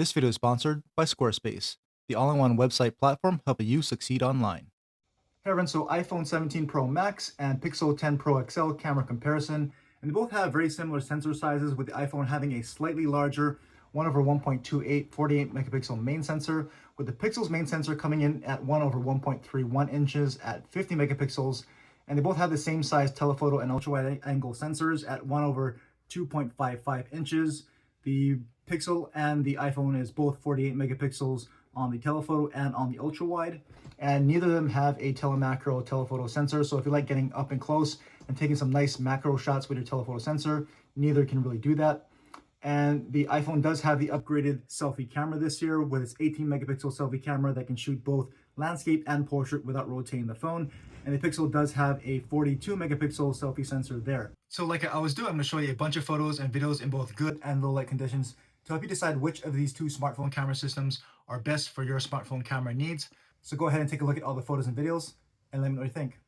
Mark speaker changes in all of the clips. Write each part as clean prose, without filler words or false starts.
Speaker 1: This video is sponsored by Squarespace, the all-in-one website platform helping you succeed online. Hey everyone, so iPhone 17 Pro Max and Pixel 10 Pro XL camera comparison, and they both have very similar sensor sizes, with the iPhone having a slightly larger 1/1.28 48 megapixel main sensor, with the Pixel's main sensor coming in at 1/1.31 inches at 50 megapixels, and they both have the same size telephoto and ultra-wide angle sensors at 1/2.55 inches. The Pixel and the iPhone is both 48 megapixels on the telephoto and on the ultra wide, and neither of them have a telemacro telephoto sensor. So if you like getting up and close and taking some nice macro shots with your telephoto sensor, neither can really do that. And the iPhone does have the upgraded selfie camera this year, with its 18 megapixel selfie camera that can shoot both landscape and portrait without rotating the phone. And the Pixel does have a 42 megapixel selfie sensor there. So like I always do, I'm going to show you a bunch of photos and videos in both good and low light conditions to help you decide which of these two smartphone camera systems are best for your smartphone camera needs. So go ahead and take a look at all the photos and videos and let me know what you think.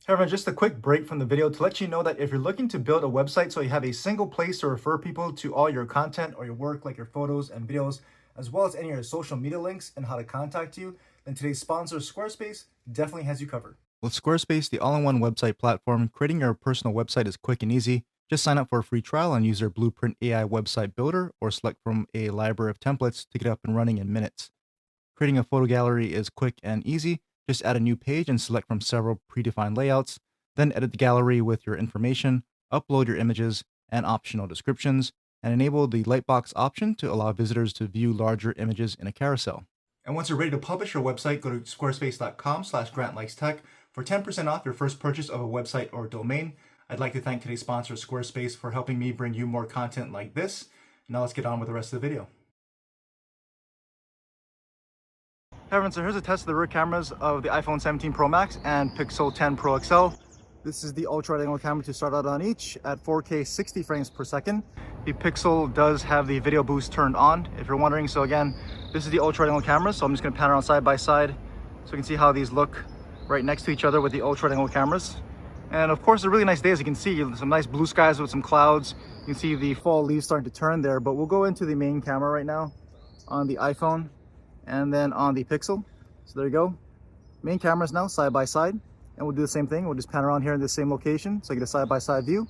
Speaker 1: Hey everyone, just a quick break from the video to let you know that if you're looking to build a website so you have a single place to refer people to all your content or your work, like your photos and videos, as well as any of your social media links and how to contact you, then today's sponsor, Squarespace, definitely has you covered. With Squarespace, the all-in-one website platform, creating your personal website is quick and easy. Just sign up for a free trial and use their Blueprint AI website builder or select from a library of templates to get up and running in minutes. Creating a photo gallery is quick and easy. Just add a new page and select from several predefined layouts. Then edit the gallery with your information, upload your images and optional descriptions, and enable the lightbox option to allow visitors to view larger images in a carousel. And once you're ready to publish your website, go to squarespace.com/grantlikestech for 10% off your first purchase of a website or domain. I'd like to thank today's sponsor, Squarespace, for helping me bring you more content like this. Now let's get on with the rest of the video. Hey everyone, so here's a test of the rear cameras of the iPhone 17 Pro Max and Pixel 10 Pro XL. This is the ultra wide angle camera to start out on each at 4K 60 frames per second. The Pixel does have the video boost turned on, if you're wondering. So again, this is the ultra wide angle camera, so I'm just going to pan around side by side so you can see how these look right next to each other with the ultra wide angle cameras. And of course, it's a really nice day, as you can see, some nice blue skies with some clouds. You can see the fall leaves starting to turn there, but we'll go into the main camera right now on the iPhone and then on the Pixel. So there you go. Main cameras now side by side, and we'll do the same thing. We'll just pan around here in the same location so you get a side-by-side view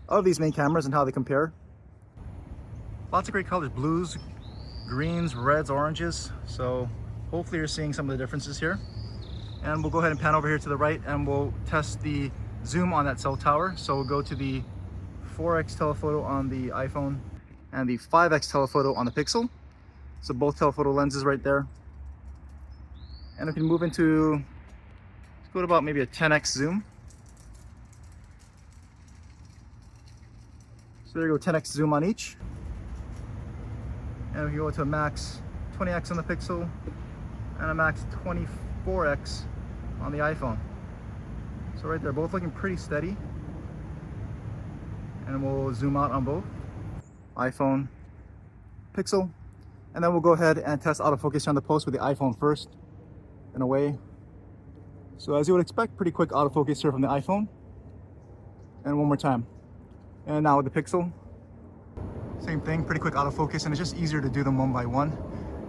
Speaker 1: of these main cameras and how they compare. Lots of great colors, blues, greens, reds, oranges. So hopefully you're seeing some of the differences here. And we'll go ahead and pan over here to the right and we'll test the zoom on that cell tower. So we'll go to the 4x telephoto on the iPhone and the 5x telephoto on the Pixel. So both telephoto lenses right there. And we can move into, let's go to about maybe a 10x zoom. So there you go, 10x zoom on each. And we can go to a max 20x on the Pixel and a max 24x on the iPhone. So right there, both looking pretty steady. And we'll zoom out on both. iPhone, Pixel. And then we'll go ahead and test autofocus on the post with the iPhone first, in a way. So as you would expect, pretty quick autofocus here from the iPhone. And one more time. And now with the Pixel, same thing, pretty quick autofocus, and it's just easier to do them one by one.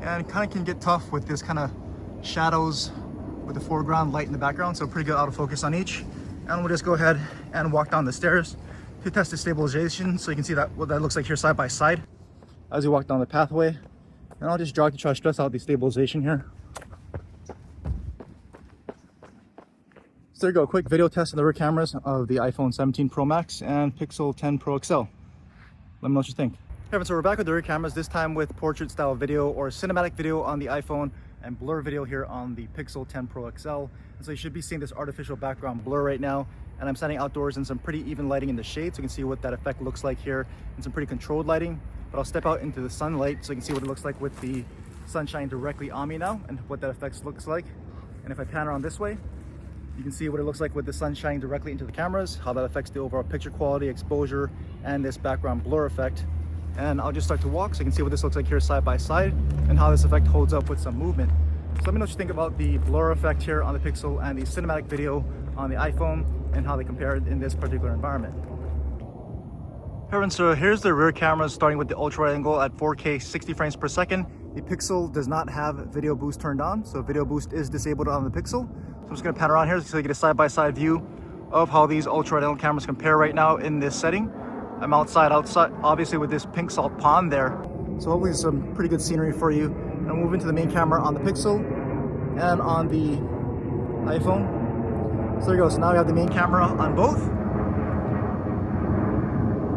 Speaker 1: And kind of can get tough with this kind of shadows with the foreground, light in the background, so pretty good autofocus on each. And we'll just go ahead and walk down the stairs to test the stabilization, so you can see that what that looks like here side by side as you walk down the pathway. And I'll just jog to try to stress out the stabilization here. So there you go, a quick video test of the rear cameras of the iPhone 17 Pro Max and Pixel 10 Pro XL. Let me know what you think. Hey, so we're back with the rear cameras, this time with portrait style video or cinematic video on the iPhone and blur video here on the Pixel 10 Pro XL. And so you should be seeing this artificial background blur right now. And I'm standing outdoors in some pretty even lighting in the shade, so you can see what that effect looks like here in some pretty controlled lighting. But I'll step out into the sunlight so you can see what it looks like with the sunshine directly on me now and what that effect looks like. And if I pan around this way, you can see what it looks like with the sun shining directly into the cameras, how that affects the overall picture quality, exposure, and this background blur effect. And I'll just start to walk so you can see what this looks like here side by side and how this effect holds up with some movement. So let me know what you think about the blur effect here on the Pixel and the cinematic video on the iPhone and how they compare in this particular environment. So here's the rear cameras starting with the ultra wide angle at 4K 60 frames per second. The Pixel does not have video boost turned on, so video boost is disabled on the Pixel. So I'm just gonna pan around here so you get a side-by-side view of how these ultra wide angle cameras compare right now in this setting. I'm outside, obviously with this pink salt pond there. So hopefully some pretty good scenery for you. And I'll move into the main camera on the Pixel and on the iPhone. So there you go, so now we have the main camera on both.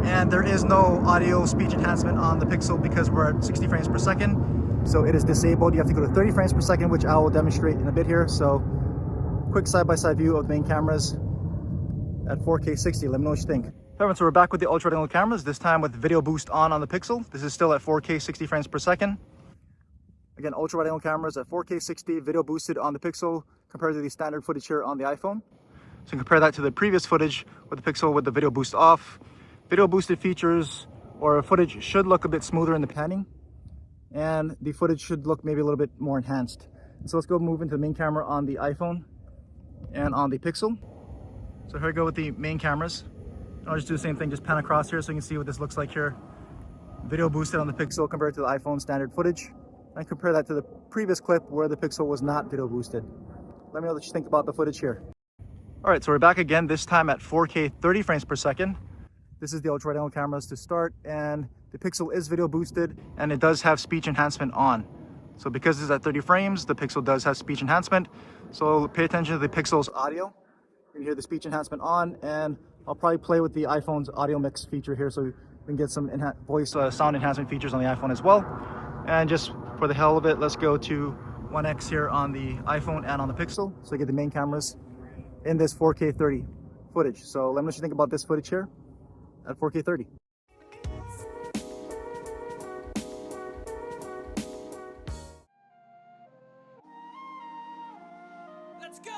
Speaker 1: And there is no audio speech enhancement on the Pixel because we're at 60 frames per second. So it is disabled. You have to go to 30 frames per second, which I will demonstrate in a bit here. So quick side-by-side view of the main cameras at 4K 60. Let me know what you think. Alright, so we're back with the ultra wide angle cameras, this time with video boost on the Pixel. This is still at 4K 60 frames per second. Again, ultra wide angle cameras at 4K 60, video boosted on the Pixel compared to the standard footage here on the iPhone. So you can compare that to the previous footage with the Pixel with the video boost off. Video boosted features or footage should look a bit smoother in the panning, and the footage should look maybe a little bit more enhanced. So let's go move into the main camera on the iPhone and on the Pixel. So here we go with the main cameras. I'll just do the same thing, just pan across here so you can see what this looks like here. Video boosted on the Pixel compared to the iPhone standard footage. And compare that to the previous clip where the Pixel was not video boosted. Let me know what you think about the footage here. All right, so we're back again, this time at 4K 30 frames per second. This is the ultra wide angle cameras to start, and the Pixel is video boosted and it does have speech enhancement on. So because this is at 30 frames, the Pixel does have speech enhancement. So pay attention to the Pixel's audio. You can hear the speech enhancement on, and I'll probably play with the iPhone's audio mix feature here so we can get some voice sound enhancement features on the iPhone as well. And just for the hell of it, let's go to 1x here on the iPhone and on the Pixel so you get the main cameras in this 4K 30 footage. So let me know what you think about this footage here at 4K 30.
Speaker 2: Let's go!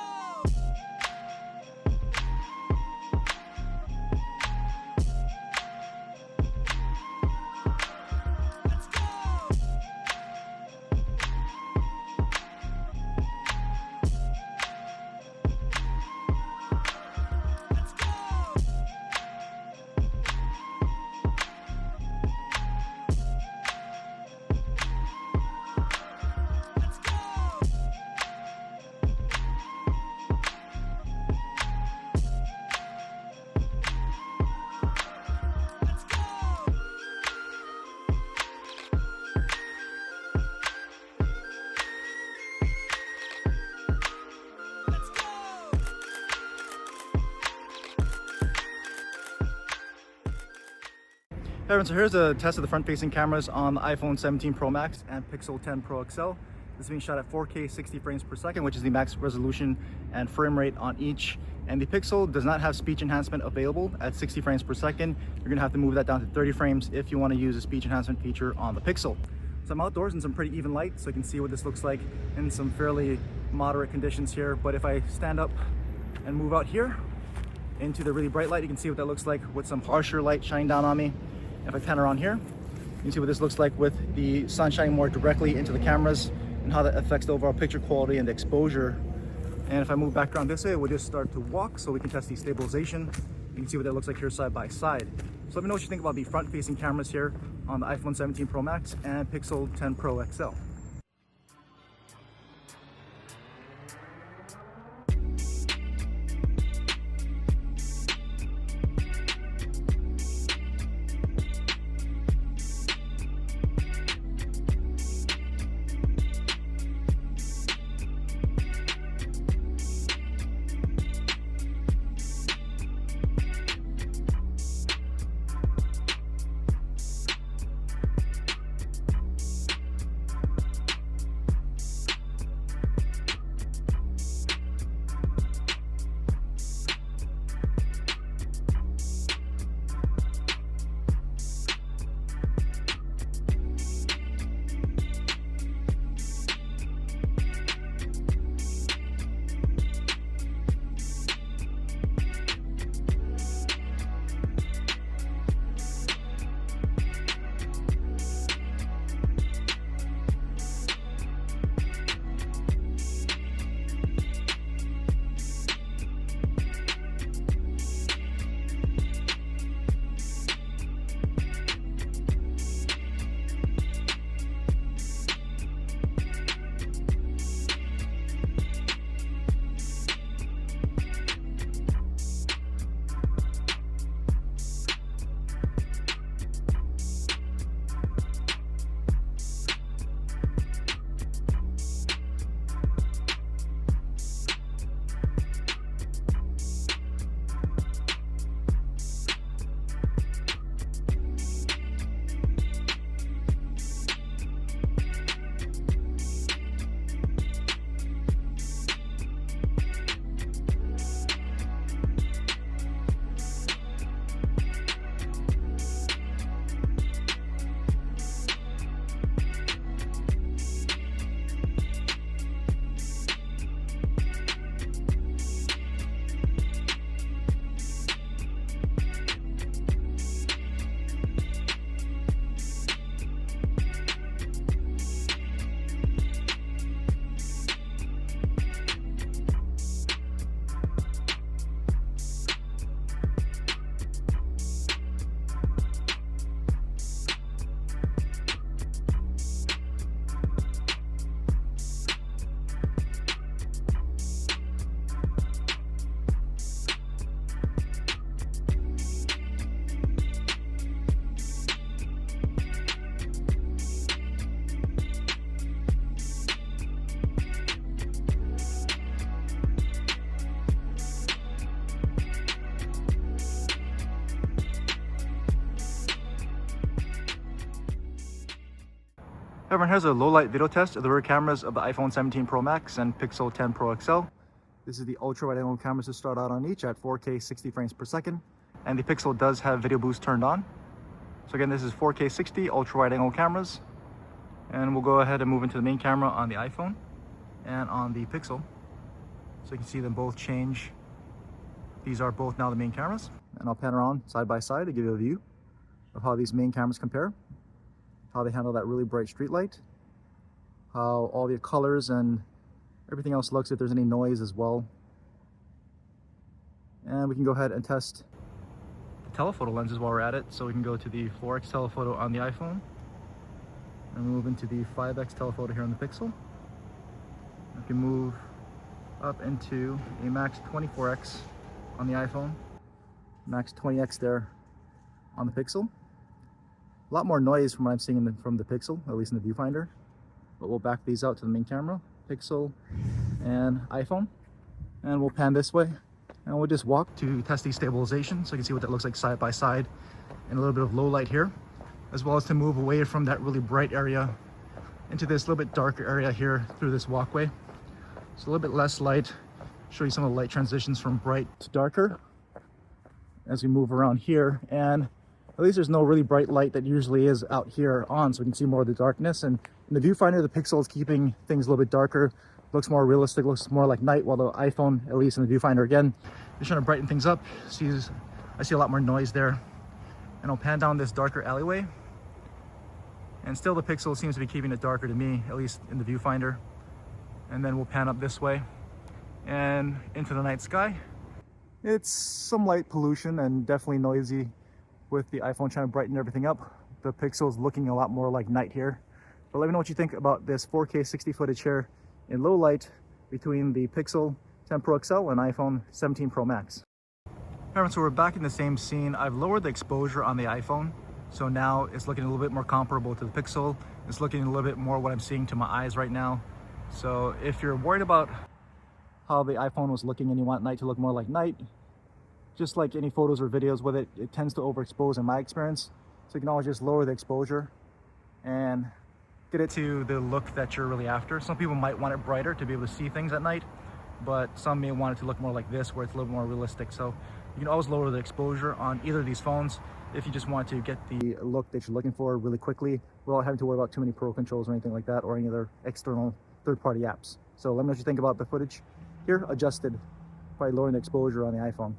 Speaker 1: Hey everyone, so here's a test of the front-facing cameras on the iPhone 17 Pro Max and Pixel 10 Pro XL. This is being shot at 4K 60 frames per second, which is the max resolution and frame rate on each. And the Pixel does not have speech enhancement available at 60 frames per second. You're gonna have to move that down to 30 frames if you wanna use a speech enhancement feature on the Pixel. So I'm outdoors in some pretty even light, so you can see what this looks like in some fairly moderate conditions here. But if I stand up and move out here into the really bright light, you can see what that looks like with some harsher light shining down on me. If I pan around here, you can see what this looks like with the sun shining more directly into the cameras and how that affects the overall picture quality and the exposure. And if I move back around this way, we'll just start to walk so we can test the stabilization. You can see what that looks like here side by side. So let me know what you think about the front-facing cameras here on the iPhone 17 Pro Max and Pixel 10 Pro XL. Everyone, here's a low light video test of the rear cameras of the iPhone 17 Pro Max and Pixel 10 Pro XL. This is the ultra wide angle cameras to start out on each at 4K 60 frames per second. And the Pixel does have video boost turned on. So again, this is 4K 60 ultra wide angle cameras. And we'll go ahead and move into the main camera on the iPhone and on the Pixel. So you can see them both change. These are both now the main cameras. And I'll pan around side by side to give you a view of how these main cameras compare, how they handle that really bright street light, how all the colors and everything else looks, if there's any noise as well. And we can go ahead and test the telephoto lenses while we're at it. So we can go to the 4x telephoto on the iPhone and move into the 5x telephoto here on the Pixel. We can move up into a max 24x on the iPhone, max 20x there on the Pixel. A lot more noise from what I'm seeing from the Pixel, at least in the viewfinder. But we'll back these out to the main camera, Pixel and iPhone. And we'll pan this way and we'll just walk to test the stabilization so you can see what that looks like side by side in a little bit of low light here, as well as to move away from that really bright area into this little bit darker area here through this walkway. So a little bit less light, show you some of the light transitions from bright to darker as we move around here. And at least there's no really bright light that usually is out here on, so we can see more of the darkness. And in the viewfinder, the Pixel is keeping things a little bit darker, looks more realistic, looks more like night, while the iPhone, at least in the viewfinder again, is trying to brighten things up. I see a lot more noise there. And I'll pan down this darker alleyway. And still the Pixel seems to be keeping it darker to me, at least in the viewfinder. And then we'll pan up this way and into the night sky. It's some light pollution and definitely noisy with the iPhone trying to brighten everything up. The Pixel's looking a lot more like night here. But let me know what you think about this 4K 60 footage here in low light between the Pixel 10 Pro XL and iPhone 17 Pro Max. Alright, so we're back in the same scene. I've lowered the exposure on the iPhone, so now it's looking a little bit more comparable to the Pixel. It's looking a little bit more what I'm seeing to my eyes right now. So if you're worried about how the iPhone was looking and you want night to look more like night, just like any photos or videos with it, it tends to overexpose in my experience. So you can always just lower the exposure and get it to the look that you're really after. Some people might want it brighter to be able to see things at night, but some may want it to look more like this, where it's a little more realistic. So you can always lower the exposure on either of these phones if you just want to get the look that you're looking for really quickly without having to worry about too many pro controls or anything like that, or any other external third-party apps. So let me know what you think about the footage here, adjusted by lowering the exposure on the iPhone.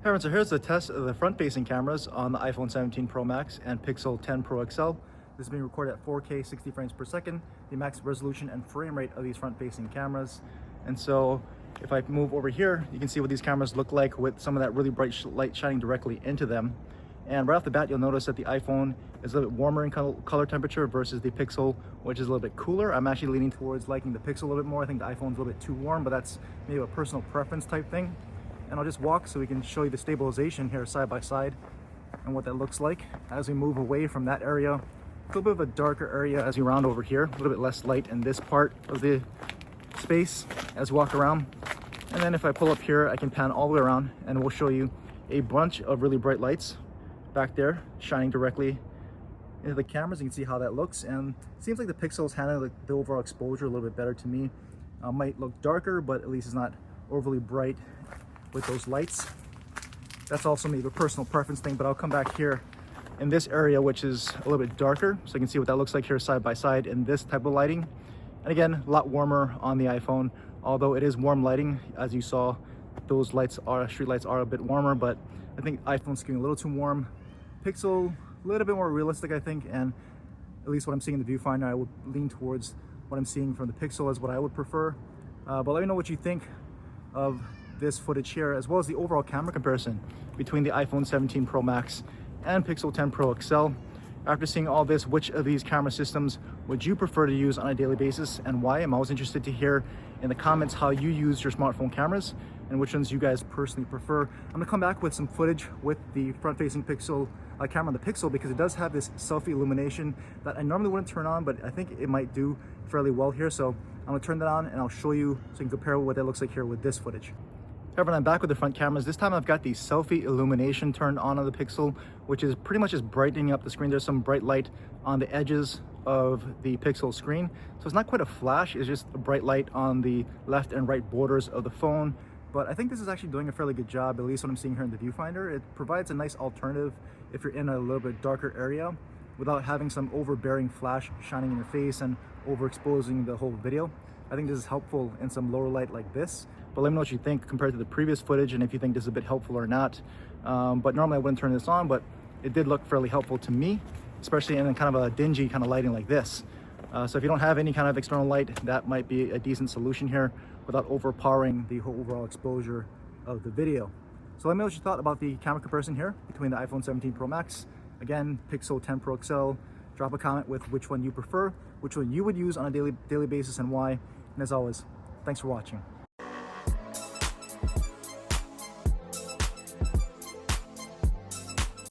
Speaker 1: Alright, so here's the test of the front-facing cameras on the iPhone 17 Pro Max and Pixel 10 Pro XL. This is being recorded at 4K 60 frames per second, the max resolution and frame rate of these front-facing cameras. And so if I move over here, you can see what these cameras look like with some of that really bright light shining directly into them. And right off the bat, you'll notice that the iPhone is a little bit warmer in color temperature versus the Pixel, which is a little bit cooler. I'm actually leaning towards liking the Pixel a little bit more. I think the iPhone's a little bit too warm, but that's maybe a personal preference type thing. And I'll just walk so we can show you the stabilization here side by side and what that looks like as we move away from that area. A little bit of a darker area as we round over here, a little bit less light in this part of the space as we walk around. And then if I pull up here, I can pan all the way around and we'll show you a bunch of really bright lights back there shining directly into the cameras. You can see how that looks, and it seems like the Pixels handle the overall exposure a little bit better to me. Might look darker, but at least it's not overly bright with those lights. That's also maybe a personal preference thing, but I'll come back here in this area, which is a little bit darker, so you can see what that looks like here side by side in this type of lighting. And again, a lot warmer on the iPhone, although it is warm lighting. As you saw, those lights are, street lights are a bit warmer, but I think iPhone's getting a little too warm. Pixel, a little bit more realistic, I think, and at least what I'm seeing in the viewfinder, I would lean towards what I'm seeing from the Pixel as what I would prefer. But let me know what you think of this footage here, as well as the overall camera comparison between the iPhone 17 Pro Max and Pixel 10 Pro XL. After seeing all this, which of these camera systems would you prefer to use on a daily basis, and why? I'm always interested to hear in the comments how you use your smartphone cameras and which ones you guys personally prefer. I'm gonna come back with some footage with the front-facing Pixel camera on the Pixel, because it does have this selfie illumination that I normally wouldn't turn on, but I think it might do fairly well here. So I'm gonna turn that on and I'll show you so you can compare what that looks like here with this footage. Everyone, I'm back with the front cameras. This time I've got the selfie illumination turned on the Pixel, which is pretty much just brightening up the screen. There's some bright light on the edges of the Pixel screen. So it's not quite a flash, it's just a bright light on the left and right borders of the phone. But I think this is actually doing a fairly good job, at least what I'm seeing here in the viewfinder. It provides a nice alternative if you're in a little bit darker area without having some overbearing flash shining in your face and overexposing the whole video. I think this is helpful in some lower light like this. But let me know what you think compared to the previous footage, and if you think this is a bit helpful or not. But normally I wouldn't turn this on, but it did look fairly helpful to me, especially in kind of a dingy kind of lighting like this. So if you don't have any kind of external light, that might be a decent solution here without overpowering the whole overall exposure of the video. So let me know what you thought about the camera comparison here between the iPhone 17 Pro Max, again, Pixel 10 Pro XL. Drop a comment with which one you prefer, which one you would use on a daily basis and why. And as always, thanks for watching.